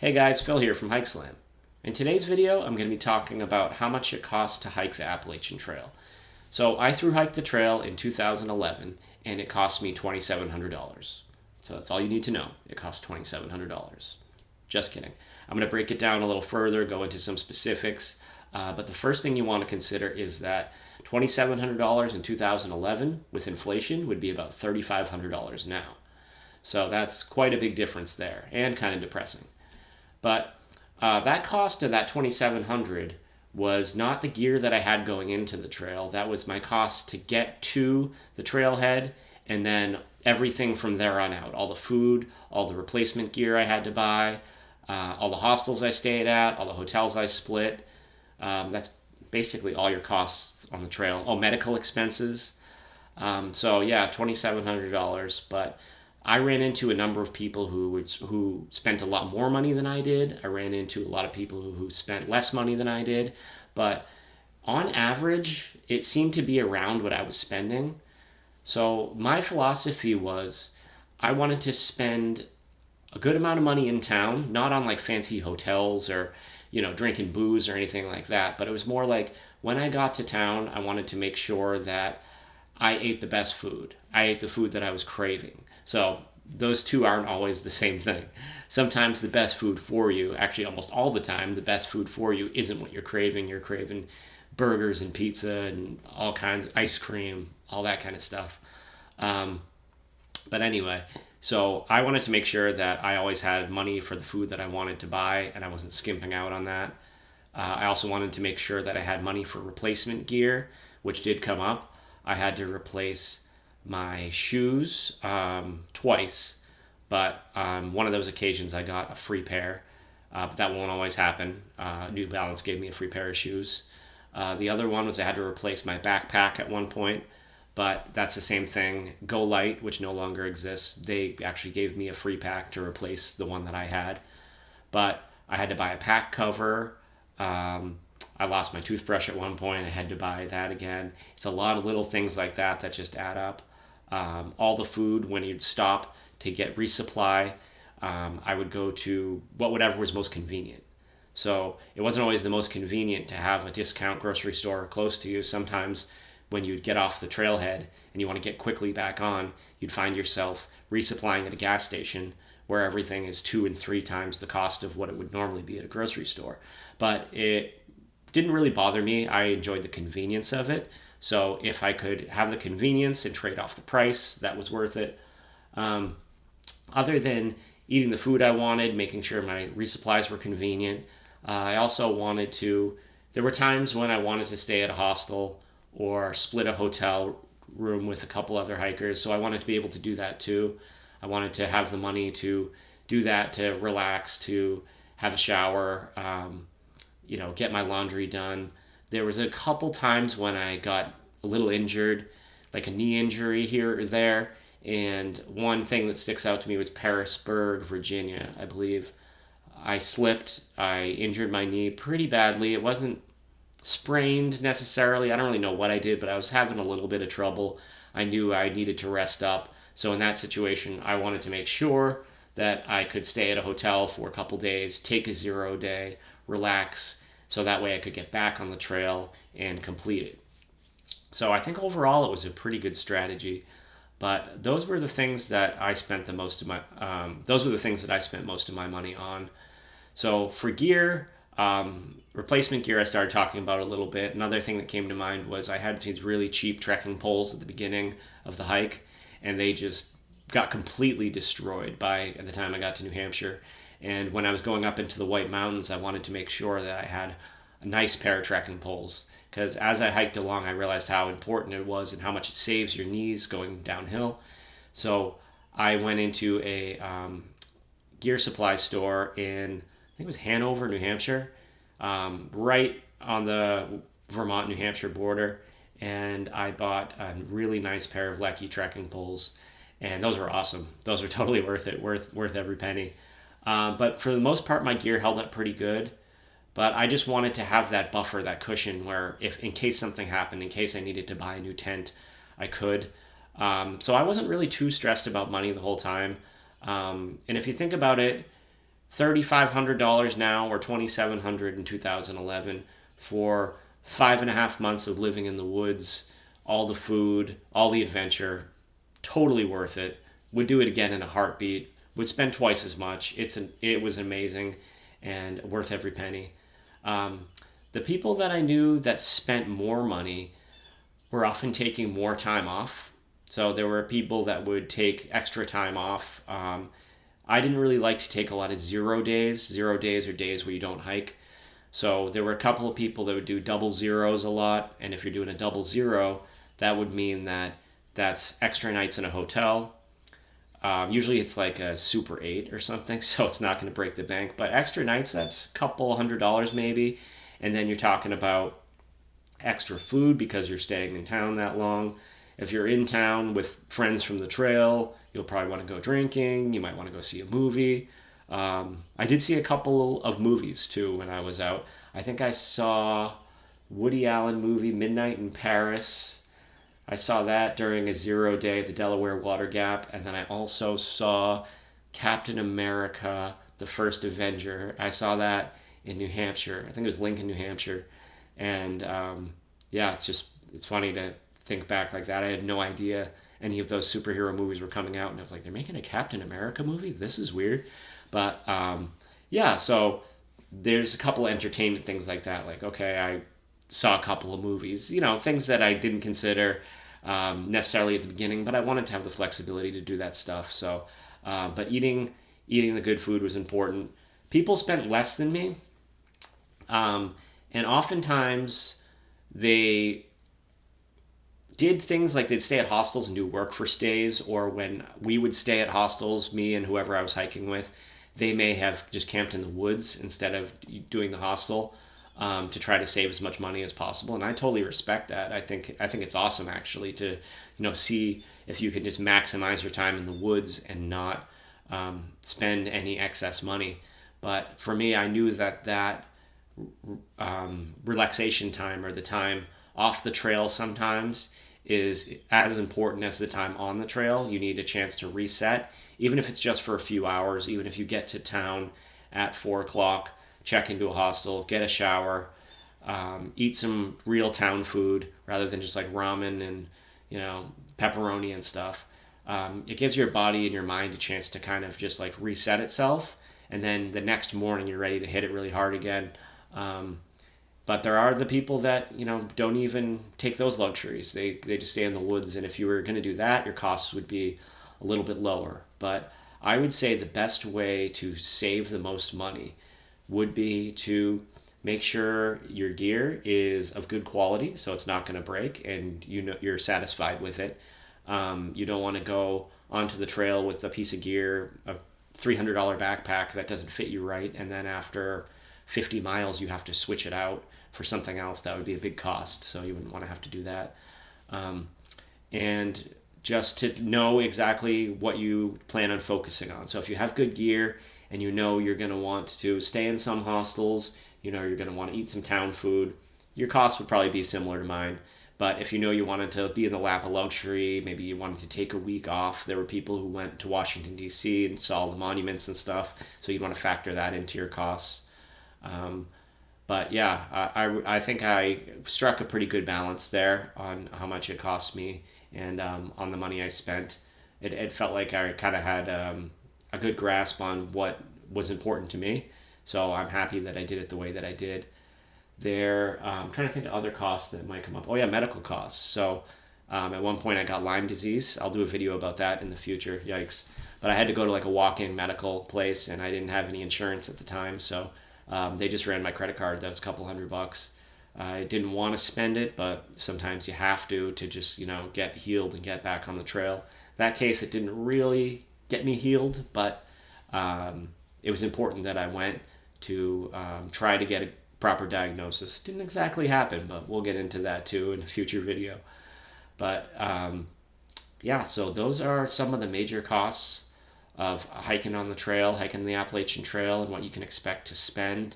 Hey guys, Phil here from Hike Slam. In today's video, I'm going to be talking about how much it costs to hike the Appalachian Trail. So I thru-hiked the trail in 2011 and it cost me $2,700. So that's all you need to know. It costs $2,700. Just kidding. I'm going to break it down a little further, go into some specifics. But the first thing you want to consider is that $2,700 in 2011 with inflation would be about $3,500 now. So that's quite a big difference there and kind of depressing. But that cost of that $2,700 was not the gear that I had going into the trail. That was my cost to get to the trailhead and then everything from there on out. All the food, all the replacement gear I had to buy, all the hostels I stayed at, all the hotels I split. That's basically all your costs on the trail. Oh, medical expenses. So yeah, $2,700. But I ran into a number of people who spent a lot more money than I did. I ran into a lot of people who spent less money than I did. But on average, it seemed to be around what I was spending. So my philosophy was I wanted to spend a good amount of money in town, not on like fancy hotels or, drinking booze or anything like that. But it was more like when I got to town, I wanted to make sure that I ate the best food. I ate the food that I was craving. So those two aren't always the same thing. Sometimes the best food for you, actually almost all the time, the best food for you isn't what you're craving. You're craving burgers and pizza and all kinds of ice cream, all that kind of stuff. But anyway, so I wanted to make sure that I always had money for the food that I wanted to buy and I wasn't skimping out on that. I also wanted to make sure that I had money for replacement gear, which did come up. I had to replace my shoes twice, but on one of those occasions I got a free pair, but that won't always happen. New Balance gave me a free pair of shoes. The other one was I had to replace my backpack at one point, but that's the same thing. Go Light, which no longer exists, they actually gave me a free pack to replace the one that I had, but I had to buy a pack cover. I lost my toothbrush at one point. I had to buy that again. It's a lot of little things like that that just add up. All the food, when you'd stop to get resupply, I would go to whatever was most convenient. So it wasn't always the most convenient to have a discount grocery store close to you. Sometimes when you'd get off the trailhead and you want to get quickly back on, you'd find yourself resupplying at a gas station where everything is 2 and 3 times the cost of what it would normally be at a grocery store. But it didn't really bother me. I enjoyed the convenience of it. So if I could have the convenience and trade off the price, that was worth it. Other than eating the food I wanted, making sure my resupplies were convenient, I also wanted to, there were times when I wanted to stay at a hostel or split a hotel room with a couple other hikers. So I wanted to be able to do that too. I wanted to have the money to do that, to relax, to have a shower, get my laundry done. There was a couple times when I got a little injured, like a knee injury here or there. And one thing that sticks out to me was Parisburg, Virginia, I believe. I slipped. I injured my knee pretty badly. It wasn't sprained necessarily. I don't really know what I did, but I was having a little bit of trouble. I knew I needed to rest up. So in that situation, I wanted to make sure that I could stay at a hotel for a couple days, take a 0 day, relax, so that way I could get back on the trail and complete it. So I think overall it was a pretty good strategy, but those were the things that I spent most of my money on. So for gear, replacement gear I started talking about a little bit. Another thing that came to mind was I had these really cheap trekking poles at the beginning of the hike, and they just got completely destroyed by the time I got to New Hampshire. And when I was going up into the White Mountains, I wanted to make sure that I had a nice pair of trekking poles, because as I hiked along, I realized how important it was and how much it saves your knees going downhill. So I went into a gear supply store in, I think it was Hanover, New Hampshire, right on the Vermont-New Hampshire border, and I bought a really nice pair of Lecky trekking poles, and those were awesome. Those were totally worth it, worth every penny. But for the most part, my gear held up pretty good. But I just wanted to have that buffer, that cushion, where if in case something happened, in case I needed to buy a new tent, I could. So I wasn't really too stressed about money the whole time. And if you think about it, $3,500 now, or $2,700 in 2011, for 5.5 months of living in the woods, all the food, all the adventure. Totally worth it. Would do it again in a heartbeat. Would spend twice as much. It was amazing and worth every penny. The people that I knew that spent more money were often taking more time off. So there were people that would take extra time off. I didn't really like to take a lot of 0 days. 0 days are days where you don't hike. So there were a couple of people that would do double zeros a lot. And if you're doing a double zero, that would mean that that's extra nights in a hotel. Usually it's like a Super 8 or something, so it's not going to break the bank. But extra nights, that's a couple $100 maybe. And then you're talking about extra food because you're staying in town that long. If you're in town with friends from the trail, you'll probably want to go drinking. You might want to go see a movie. I did see a couple of movies too when I was out. I think I saw Woody Allen movie Midnight in Paris. I saw that during a 0 day, the Delaware Water Gap. And then I also saw Captain America, the First Avenger. I saw that in New Hampshire. I think it was Lincoln, New Hampshire. And yeah, it's funny to think back like that. I had no idea any of those superhero movies were coming out. And I was like, they're making a Captain America movie? This is weird. But yeah, so there's a couple of entertainment things like that. Like, okay, I saw a couple of movies, things that I didn't consider necessarily at the beginning, but I wanted to have the flexibility to do that stuff. So, but eating the good food was important. People spent less than me, and oftentimes they did things like they'd stay at hostels and do work for stays, or when we would stay at hostels, me and whoever I was hiking with, they may have just camped in the woods instead of doing the hostel. To try to save as much money as possible, and I totally respect that. I think it's awesome actually to see if you can just maximize your time in the woods and not spend any excess money. But for me, I knew that relaxation time, or the time off the trail, sometimes is as important as the time on the trail. You need a chance to reset, even if it's just for a few hours. Even if you get to town at 4 o'clock, check into a hostel, get a shower, eat some real town food rather than just like ramen and pepperoni and stuff. It gives your body and your mind a chance to kind of just like reset itself, and then the next morning you're ready to hit it really hard again. But there are the people that don't even take those luxuries. They just stay in the woods, and if you were going to do that, your costs would be a little bit lower. But I would say the best way to save the most money would be to make sure your gear is of good quality, so it's not going to break, and you're satisfied with it. You don't want to go onto the trail with a piece of gear, a $300 backpack that doesn't fit you right, and then after 50 miles you have to switch it out for something else. That would be a big cost, so you wouldn't want to have to do that. And just to know exactly what you plan on focusing on. So if you have good gear and you're going to want to stay in some hostels, you're going to want to eat some town food, your costs would probably be similar to mine. But if you wanted to be in the lap of luxury, maybe you wanted to take a week off. There were people who went to Washington, D.C. and saw the monuments and stuff, so you'd want to factor that into your costs. But yeah, I think I struck a pretty good balance there on how much it cost me and on the money I spent. It felt like I kind of had a good grasp on what was important to me, so I'm happy that I did it the way that I did. I'm trying to think of other costs that might come up. Oh yeah, medical costs. So at one point I got Lyme disease. I'll do a video about that in the future. Yikes. But I had to go to like a walk-in medical place, and I didn't have any insurance at the time, so they just ran my credit card. That was a couple $100. I didn't want to spend it, but sometimes you have to just get healed and get back on the trail. That case, it didn't really get me healed, but it was important that I went to try to get a proper diagnosis. Didn't exactly happen, but we'll get into that too in a future video. But yeah, so those are some of the major costs of hiking on the trail, hiking the Appalachian Trail, and what you can expect to spend.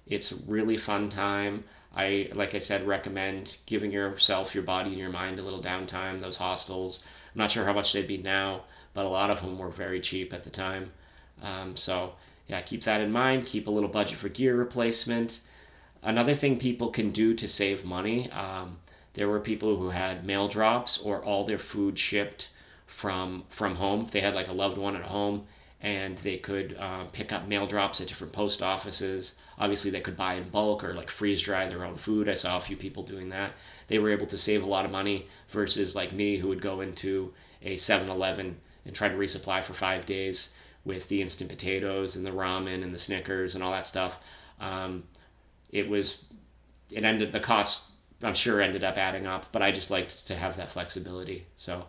It's a really fun time. Like I said, recommend giving yourself, your body, and your mind a little downtime. Those hostels, I'm not sure how much they'd be now, but a lot of them were very cheap at the time. So yeah, keep that in mind. Keep a little budget for gear replacement. Another thing people can do to save money, there were people who had mail drops or all their food shipped from home. If they had like a loved one at home, and they could pick up mail drops at different post offices. Obviously, they could buy in bulk or like freeze dry their own food. I saw a few people doing that. They were able to save a lot of money versus like me, who would go into a 7-Eleven and try to resupply for 5 days with the instant potatoes and the ramen and the Snickers and all that stuff. The cost, I'm sure, ended up adding up, but I just liked to have that flexibility. So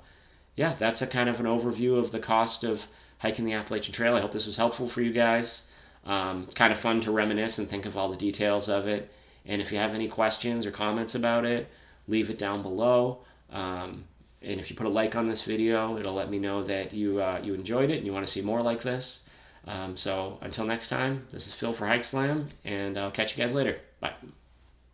yeah, that's a kind of an overview of the cost of hiking the Appalachian Trail. I hope this was helpful for you guys. It's kind of fun to reminisce and think of all the details of it. And if you have any questions or comments about it, leave it down below. And if you put a like on this video, it'll let me know that you enjoyed it and you want to see more like this. So until next time, this is Phil for Hike Slam, and I'll catch you guys later. Bye.